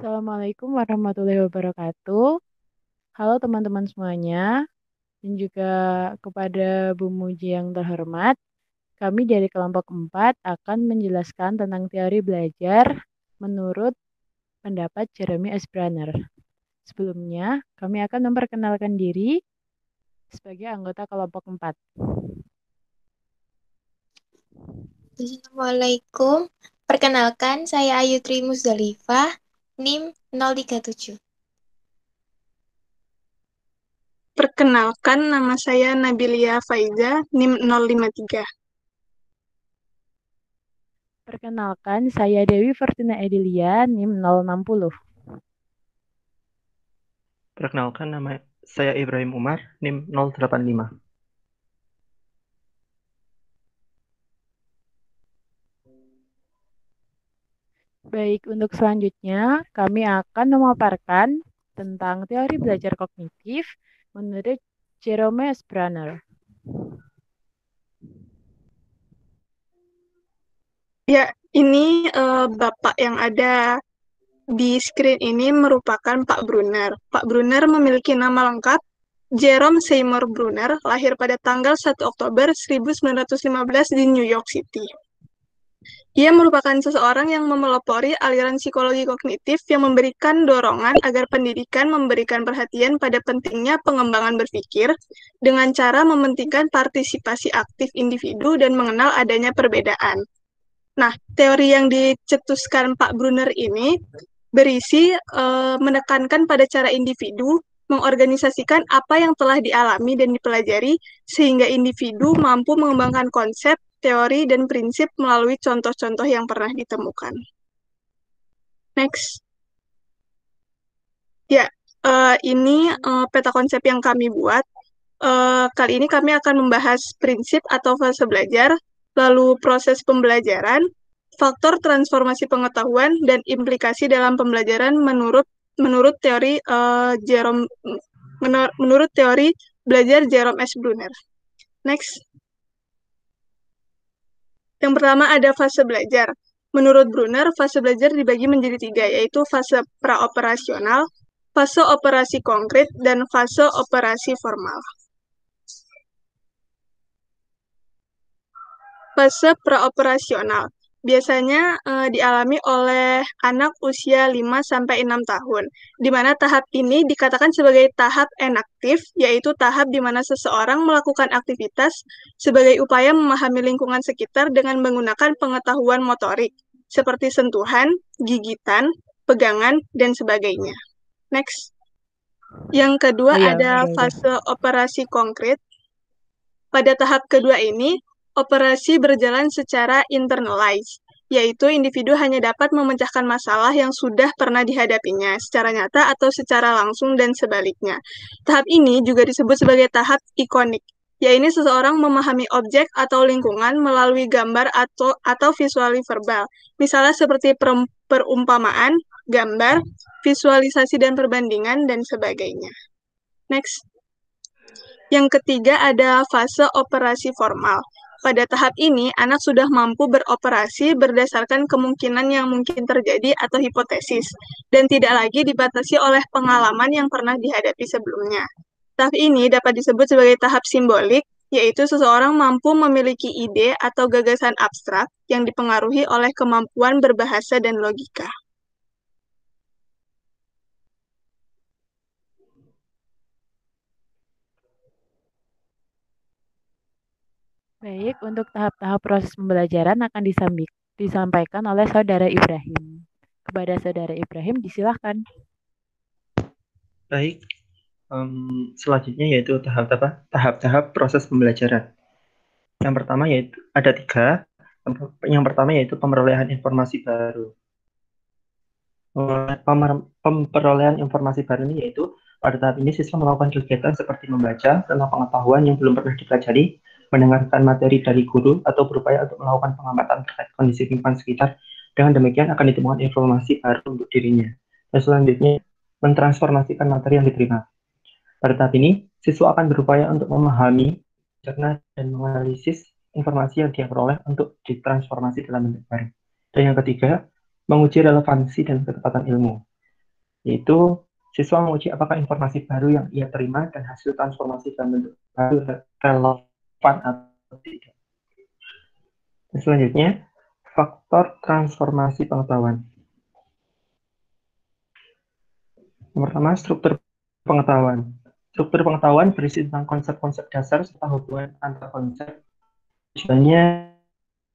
Assalamualaikum warahmatullahi wabarakatuh. Halo teman-teman semuanya, dan juga kepada Bu Muji yang terhormat, kami dari kelompok 4 akan menjelaskan tentang teori belajar menurut pendapat Jeremy S. Brunner. Sebelumnya, kami akan memperkenalkan diri sebagai anggota kelompok 4. Assalamualaikum. Perkenalkan, saya Ayu Tri Muzdalifah, NIM 037. Perkenalkan, nama saya Nabilia Faiza, NIM 053. Perkenalkan, saya Dewi Fortuna Edilia, NIM 060. Perkenalkan, nama saya Ibrahim Umar, NIM 085. Baik, untuk selanjutnya kami akan memaparkan tentang teori belajar kognitif menurut Jerome S. Brunner. Ya, ini Bapak yang ada di screen ini merupakan Pak Brunner. Pak Brunner memiliki nama lengkap Jerome Seymour Brunner, lahir pada tanggal 1 Oktober 1915 di New York City. Ia merupakan seseorang yang memelopori aliran psikologi kognitif yang memberikan dorongan agar pendidikan memberikan perhatian pada pentingnya pengembangan berpikir dengan cara mementingkan partisipasi aktif individu dan mengenal adanya perbedaan. Nah, teori yang dicetuskan Pak Brunner ini berisi menekankan pada cara individu mengorganisasikan apa yang telah dialami dan dipelajari sehingga individu mampu mengembangkan konsep, teori, dan prinsip melalui contoh-contoh yang pernah ditemukan. Next. Ya, ini peta konsep yang kami buat. Kali ini kami akan membahas prinsip atau fase belajar, lalu proses pembelajaran, faktor transformasi pengetahuan, dan implikasi dalam pembelajaran menurut teori menurut teori belajar Jerome S. Brunner. Next. Yang pertama ada fase belajar. Menurut Brunner, fase belajar dibagi menjadi 3, yaitu fase praoperasional, fase operasi konkret, dan fase operasi formal. Fase praoperasional biasanya dialami oleh anak usia 5-6 tahun, di mana tahap ini dikatakan sebagai tahap enaktif, yaitu tahap di mana seseorang melakukan aktivitas sebagai upaya memahami lingkungan sekitar dengan menggunakan pengetahuan motorik, seperti sentuhan, gigitan, pegangan, dan sebagainya. Next. Yang kedua ada fase operasi konkret. Pada tahap kedua ini, operasi berjalan secara internalized, yaitu individu hanya dapat memecahkan masalah yang sudah pernah dihadapinya secara nyata atau secara langsung dan sebaliknya. Tahap ini juga disebut sebagai tahap ikonik, yaitu seseorang memahami objek atau lingkungan melalui gambar atau visuali verbal, misalnya seperti perumpamaan, gambar, visualisasi dan perbandingan, dan sebagainya. Next. Yang ketiga ada fase operasi formal. Pada tahap ini, anak sudah mampu beroperasi berdasarkan kemungkinan yang mungkin terjadi atau hipotesis, dan tidak lagi dibatasi oleh pengalaman yang pernah dihadapi sebelumnya. Tahap ini dapat disebut sebagai tahap simbolik, yaitu seseorang mampu memiliki ide atau gagasan abstrak yang dipengaruhi oleh kemampuan berbahasa dan logika. Baik, untuk tahap-tahap proses pembelajaran akan disampaikan oleh Saudara Ibrahim. Kepada Saudara Ibrahim, disilahkan. Baik, selanjutnya yaitu tahap-tahap proses pembelajaran. Yang pertama yaitu ada 3. Yang pertama yaitu pemerolehan informasi baru. Pemerolehan informasi baru ini yaitu pada tahap ini siswa melakukan kegiatan seperti membaca tentang pengetahuan yang belum pernah dipelajari, mendengarkan materi dari guru, atau berupaya untuk melakukan pengamatan terkait kondisi lingkungan sekitar. Dengan demikian akan ditemukan informasi baru untuk dirinya. Dan selanjutnya, mentransformasikan materi yang diterima. Pada tahap ini, siswa akan berupaya untuk memahami, mencerna, dan menganalisis informasi yang dia peroleh untuk ditransformasi dalam bentuk baru. Dan yang ketiga, menguji relevansi dan ketepatan ilmu. yaitu siswa menguji apakah informasi baru yang ia terima dan hasil transformasi dalam bentuk baru relevan atau tidak. Dan selanjutnya, faktor transformasi pengetahuan. Yang pertama, struktur pengetahuan. Struktur pengetahuan berisi tentang konsep-konsep dasar serta hubungan antar konsep. Tujuannya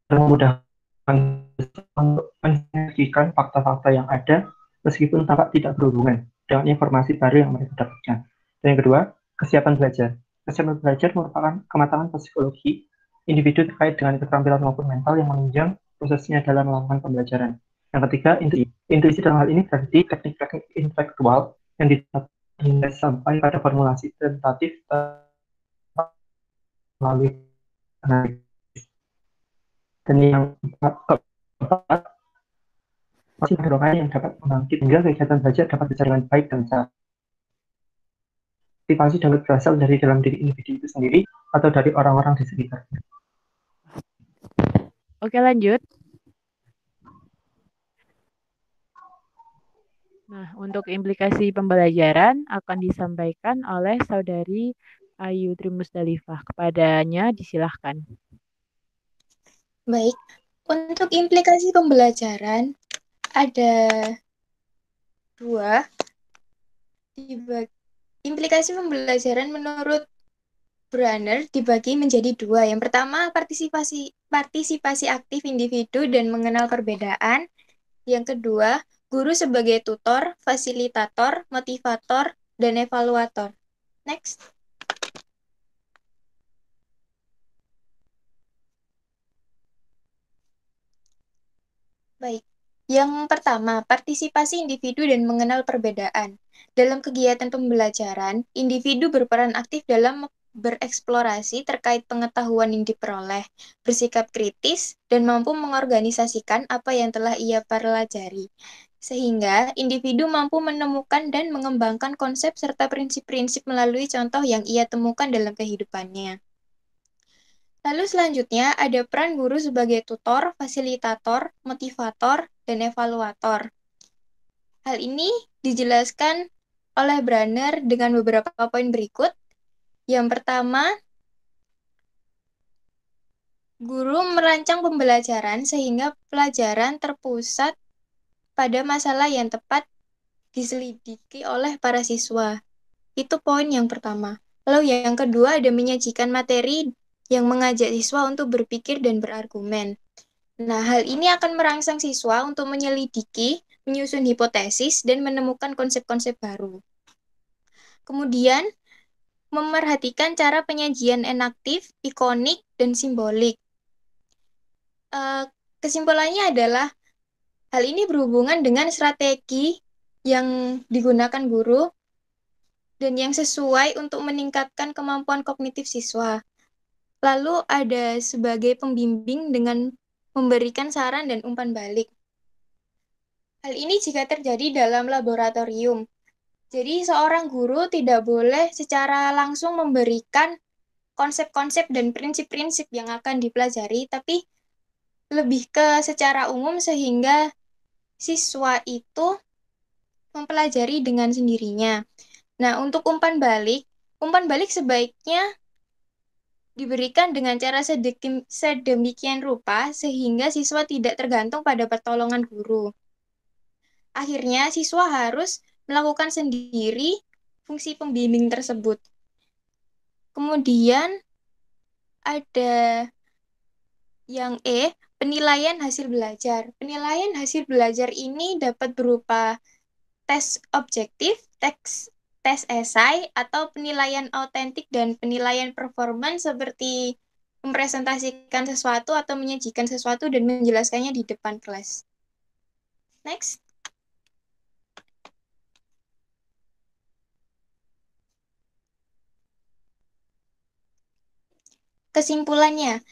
memudahkan untuk mensinergikan fakta-fakta yang ada meskipun tampak tidak berhubungan dengan informasi baru yang mereka dapatkan. Dan yang kedua, kesiapan belajar. Kesiapan belajar merupakan kematangan psikologi individu terkait dengan keterampilan maupun mental yang menunjang prosesnya dalam melakukan pembelajaran. Yang ketiga, intuisi. Intuisi dalam hal ini berarti teknik-teknik intelektual yang didapat hingga sampai pada formulasi tentatif melalui analisis. Dan yang keempat, masih dorongan yang dapat membangkit hingga kegiatan belajar dapat berjalan dengan baik dan sehat. Motivasi dapat berasal dari dalam diri individu itu sendiri atau dari orang-orang di sekitarnya. Oke, lanjut. Nah, untuk implikasi pembelajaran akan disampaikan oleh Saudari Ayu Tri Musdalifah. Kepadanya disilahkan. Baik, untuk implikasi pembelajaran ada dua. Implikasi pembelajaran menurut Brunner dibagi menjadi dua. Yang pertama, partisipasi aktif individu dan mengenal perbedaan. Yang kedua, guru sebagai tutor, fasilitator, motivator, dan evaluator. Next. Baik. Yang pertama, partisipasi individu dan mengenal perbedaan. Dalam kegiatan pembelajaran, individu berperan aktif dalam bereksplorasi terkait pengetahuan yang diperoleh, bersikap kritis, dan mampu mengorganisasikan apa yang telah ia pelajari. Sehingga individu mampu menemukan dan mengembangkan konsep serta prinsip-prinsip melalui contoh yang ia temukan dalam kehidupannya. Lalu selanjutnya ada peran guru sebagai tutor, fasilitator, motivator, dan evaluator. Hal ini dijelaskan oleh Brunner dengan beberapa poin berikut. Yang pertama, guru merancang pembelajaran sehingga pelajaran terpusat pada masalah yang tepat diselidiki oleh para siswa. Itu poin yang pertama. Lalu yang kedua ada menyajikan materi yang mengajak siswa untuk berpikir dan berargumen. Nah, hal ini akan merangsang siswa untuk menyelidiki, menyusun hipotesis, dan menemukan konsep-konsep baru. Kemudian, memerhatikan cara penyajian enaktif, ikonik, dan simbolik. Kesimpulannya adalah, hal ini berhubungan dengan strategi yang digunakan guru dan yang sesuai untuk meningkatkan kemampuan kognitif siswa. Lalu ada sebagai pembimbing dengan memberikan saran dan umpan balik. Hal ini jika terjadi dalam laboratorium. Jadi seorang guru tidak boleh secara langsung memberikan konsep-konsep dan prinsip-prinsip yang akan dipelajari, tapi lebih ke secara umum sehingga siswa itu mempelajari dengan sendirinya. Nah, untuk umpan balik sebaiknya diberikan dengan cara sedemikian rupa sehingga siswa tidak tergantung pada pertolongan guru. Akhirnya, siswa harus melakukan sendiri fungsi pembimbing tersebut. Kemudian ada yang penilaian hasil belajar. Penilaian hasil belajar ini dapat berupa tes objektif, tes esai, atau penilaian autentik dan penilaian performance seperti mempresentasikan sesuatu atau menyajikan sesuatu dan menjelaskannya di depan kelas. Next. Kesimpulannya,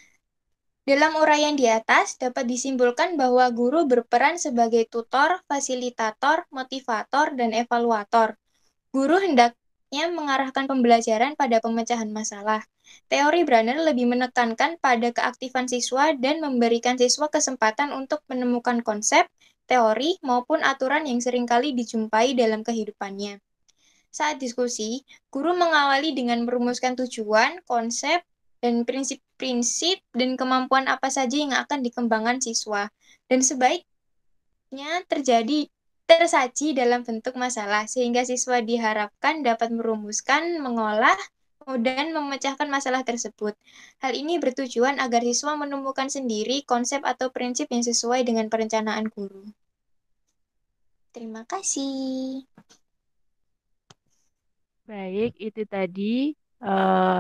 dalam uraian di atas dapat disimpulkan bahwa guru berperan sebagai tutor, fasilitator, motivator, dan evaluator. Guru hendaknya mengarahkan pembelajaran pada pemecahan masalah. Teori Brunner lebih menekankan pada keaktifan siswa dan memberikan siswa kesempatan untuk menemukan konsep, teori maupun aturan yang seringkali dijumpai dalam kehidupannya. Saat diskusi, guru mengawali dengan merumuskan tujuan, konsep, dan prinsip-prinsip dan kemampuan apa saja yang akan dikembangkan siswa. Dan sebaiknya tersaji dalam bentuk masalah, sehingga siswa diharapkan dapat merumuskan, mengolah, dan memecahkan masalah tersebut. Hal ini bertujuan agar siswa menemukan sendiri konsep atau prinsip yang sesuai dengan perencanaan guru. Terima kasih. Baik, itu tadi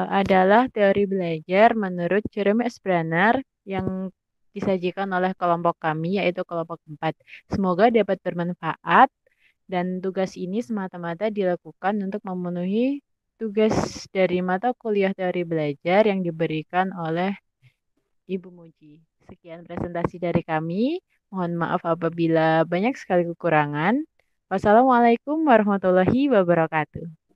adalah teori belajar menurut Jeremy S. Brenner yang disajikan oleh kelompok kami, yaitu kelompok 4. Semoga dapat bermanfaat dan tugas ini semata-mata dilakukan untuk memenuhi tugas dari mata kuliah teori belajar yang diberikan oleh Ibu Muji. Sekian presentasi dari kami. Mohon maaf apabila banyak sekali kekurangan. Wassalamualaikum warahmatullahi wabarakatuh.